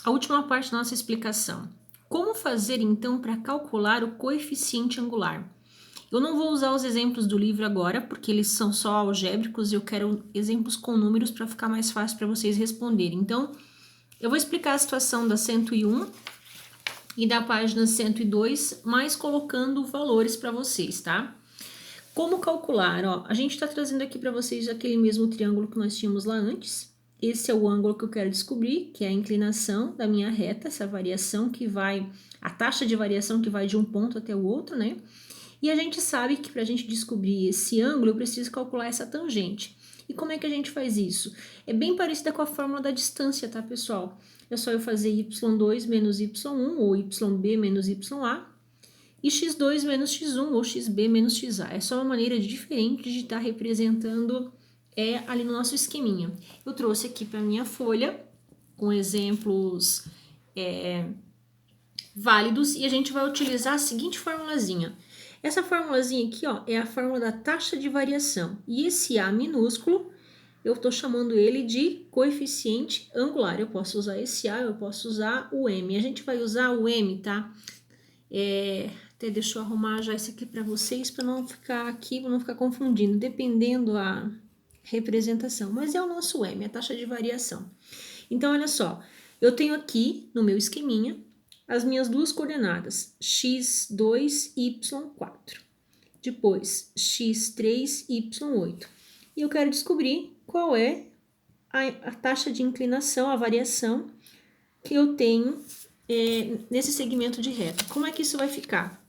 a última parte da nossa explicação. Como fazer então para calcular o coeficiente angular? Eu não vou usar os exemplos do livro agora, porque eles são só algébricos e eu quero exemplos com números para ficar mais fácil para vocês responderem. Então, eu vou explicar a situação da 101 e da página 102, mas colocando valores para vocês, tá? Como calcular? Ó, a gente está trazendo aqui para vocês aquele mesmo triângulo que nós tínhamos lá antes. Esse é o ângulo que eu quero descobrir, que é a inclinação da minha reta, essa variação que vai, a taxa de variação que vai de um ponto até o outro, né? E a gente sabe que para a gente descobrir esse ângulo, eu preciso calcular essa tangente. E como é que a gente faz isso? É bem parecida com a fórmula da distância, tá, pessoal? É só eu fazer y2 menos y1, ou yb menos ya, e x2 menos x1, ou xb menos xa. É só uma maneira diferente de estar representando ali no nosso esqueminha. Eu trouxe aqui para minha folha, com exemplos válidos, e a gente vai utilizar a seguinte formulazinha. Essa formulazinha aqui, ó, é a fórmula da taxa de variação. E esse A minúsculo, eu estou chamando ele de coeficiente angular. Eu posso usar esse A, eu posso usar o M. A gente vai usar o M, tá? Até deixa eu arrumar já isso aqui para vocês, para não ficar aqui, para não ficar confundindo, dependendo a representação. Mas é o nosso M, a taxa de variação. Então, olha só, eu tenho aqui no meu esqueminha as minhas duas coordenadas, x2, y4. Depois, x3, y8. E eu quero descobrir qual é a taxa de inclinação, a variação que eu tenho nesse segmento de reta. Como é que isso vai ficar?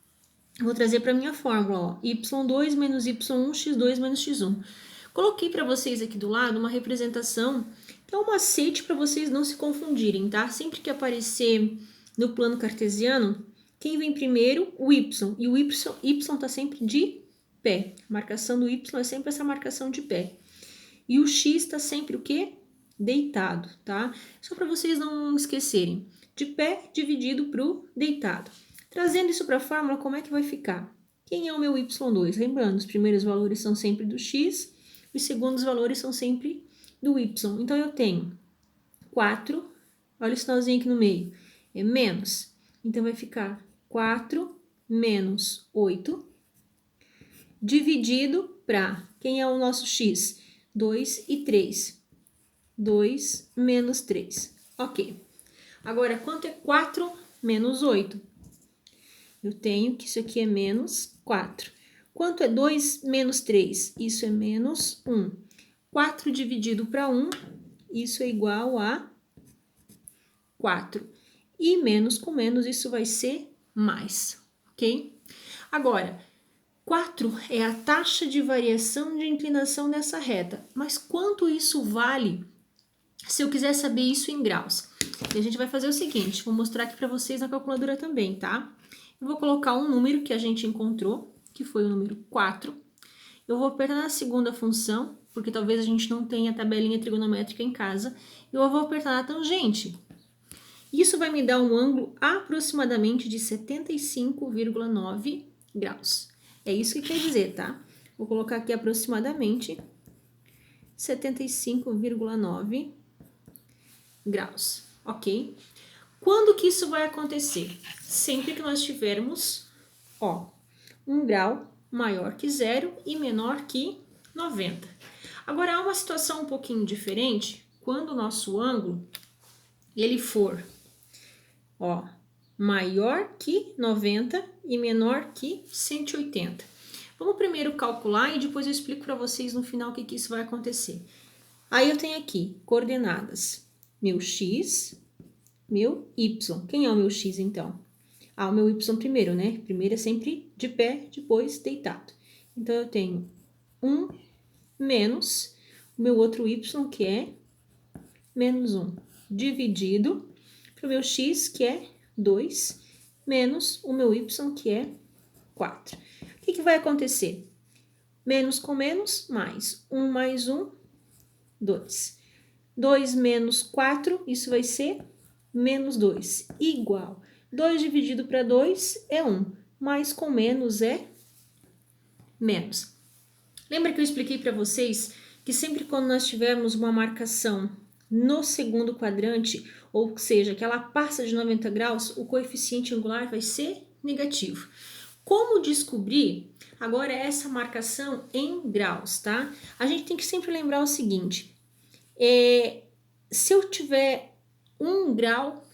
Eu vou trazer para a minha fórmula, ó, y2 menos y1, x2 menos x1. Coloquei para vocês aqui do lado uma representação que é um macete para vocês não se confundirem, tá? Sempre que aparecer no plano cartesiano, quem vem primeiro? O y. E o y está sempre de pé. A marcação do y é sempre essa marcação de pé. E o x está sempre o quê? Deitado, tá? Só para vocês não esquecerem. De pé dividido para o deitado. Trazendo isso para a fórmula, como é que vai ficar? Quem é o meu y2? Lembrando, os primeiros valores são sempre do x, os segundos valores são sempre do y. Então, eu tenho 4, olha o sinalzinho aqui no meio, é menos. Então, vai ficar 4 menos 8, dividido para, quem é o nosso x? 2 e 3. 2 menos 3. Ok. Agora, quanto é 4 menos 8? Eu tenho que isso aqui é menos 4. Quanto é 2 menos 3? Isso é menos 1. 4 dividido para 1, isso é igual a 4. E menos com menos, isso vai ser mais, ok? Agora, 4 é a taxa de variação de inclinação dessa reta. Mas quanto isso vale se eu quiser saber isso em graus? E a gente vai fazer o seguinte, vou mostrar aqui para vocês na calculadora também, tá? Eu vou colocar um número que a gente encontrou, que foi o número 4. Eu vou apertar na segunda função, porque talvez a gente não tenha a tabelinha trigonométrica em casa. Eu vou apertar na tangente. Isso vai me dar um ângulo aproximadamente de 75,9 graus. É isso que quer dizer, tá? Vou colocar aqui aproximadamente 75,9 graus, ok? Quando que isso vai acontecer? Sempre que nós tivermos, ó, 1 grau maior que 0 e menor que 90. Agora, há uma situação um pouquinho diferente quando o nosso ângulo, ele for, ó, maior que 90 e menor que 180. Vamos primeiro calcular e depois eu explico para vocês no final o que isso vai acontecer. Aí eu tenho aqui coordenadas, meu x, meu y. Quem é o meu x, então? Ah, o meu y primeiro, né? Primeiro é sempre de pé, depois deitado. Então, eu tenho 1 menos o meu outro y, que é menos 1, dividido para o meu x, que é 2, menos o meu y, que é 4. O que vai acontecer? Menos com menos, mais 1 mais 1, 2. 2 menos 4, isso vai ser menos 2, igual. 2 dividido para 2 é 1, mais com menos é menos. Lembra que eu expliquei para vocês que sempre quando nós tivermos uma marcação no segundo quadrante, ou seja, que ela passa de 90 graus, o coeficiente angular vai ser negativo. Como descobrir? Agora é essa marcação em graus, tá? A gente tem que sempre lembrar o seguinte, se eu tiver 1 grau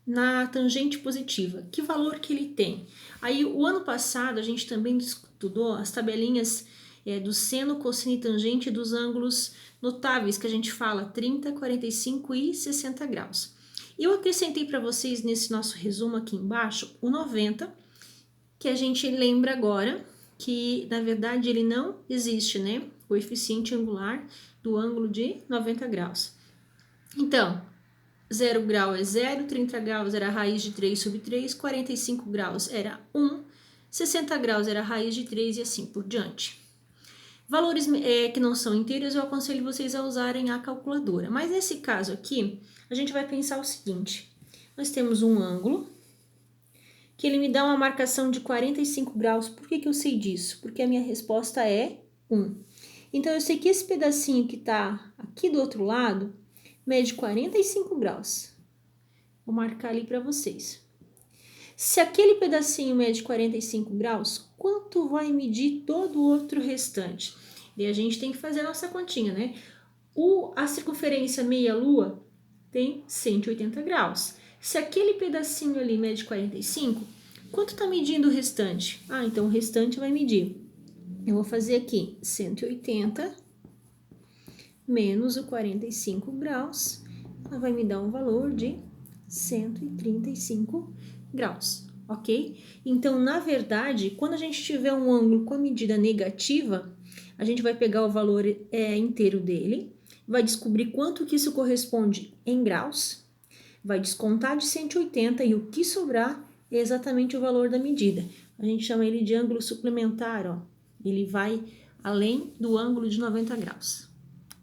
na tangente positiva, que valor que ele tem? Aí, o ano passado, a gente também estudou as tabelinhas do seno, cosseno e tangente dos ângulos notáveis, que a gente fala 30, 45 e 60 graus. Eu acrescentei para vocês nesse nosso resumo aqui embaixo o 90, que a gente lembra agora que, na verdade, ele não existe, né? O coeficiente angular do ângulo de 90 graus. Então, 0 grau é 0, 30 graus era a raiz de 3 sobre 3, 45 graus era 1, 60 graus era a raiz de 3 e assim por diante. Valores que não são inteiros, eu aconselho vocês a usarem a calculadora. Mas nesse caso aqui, a gente vai pensar o seguinte. Nós temos um ângulo que ele me dá uma marcação de 45 graus. Por que eu sei disso? Porque a minha resposta é 1. Então, eu sei que esse pedacinho que está aqui do outro lado mede 45 graus. Vou marcar ali para vocês. Se aquele pedacinho mede 45 graus, quanto vai medir todo o outro restante? E a gente tem que fazer a nossa continha, né? A circunferência meia-lua tem 180 graus. Se aquele pedacinho ali mede 45, quanto está medindo o restante? Então o restante vai medir. Eu vou fazer aqui 180 menos o 45 graus, ela vai me dar um valor de 135 graus, ok? Então, na verdade, quando a gente tiver um ângulo com a medida negativa, a gente vai pegar o valor inteiro dele, vai descobrir quanto que isso corresponde em graus, vai descontar de 180 e o que sobrar é exatamente o valor da medida. A gente chama ele de ângulo suplementar, ó. Ele vai além do ângulo de 90 graus.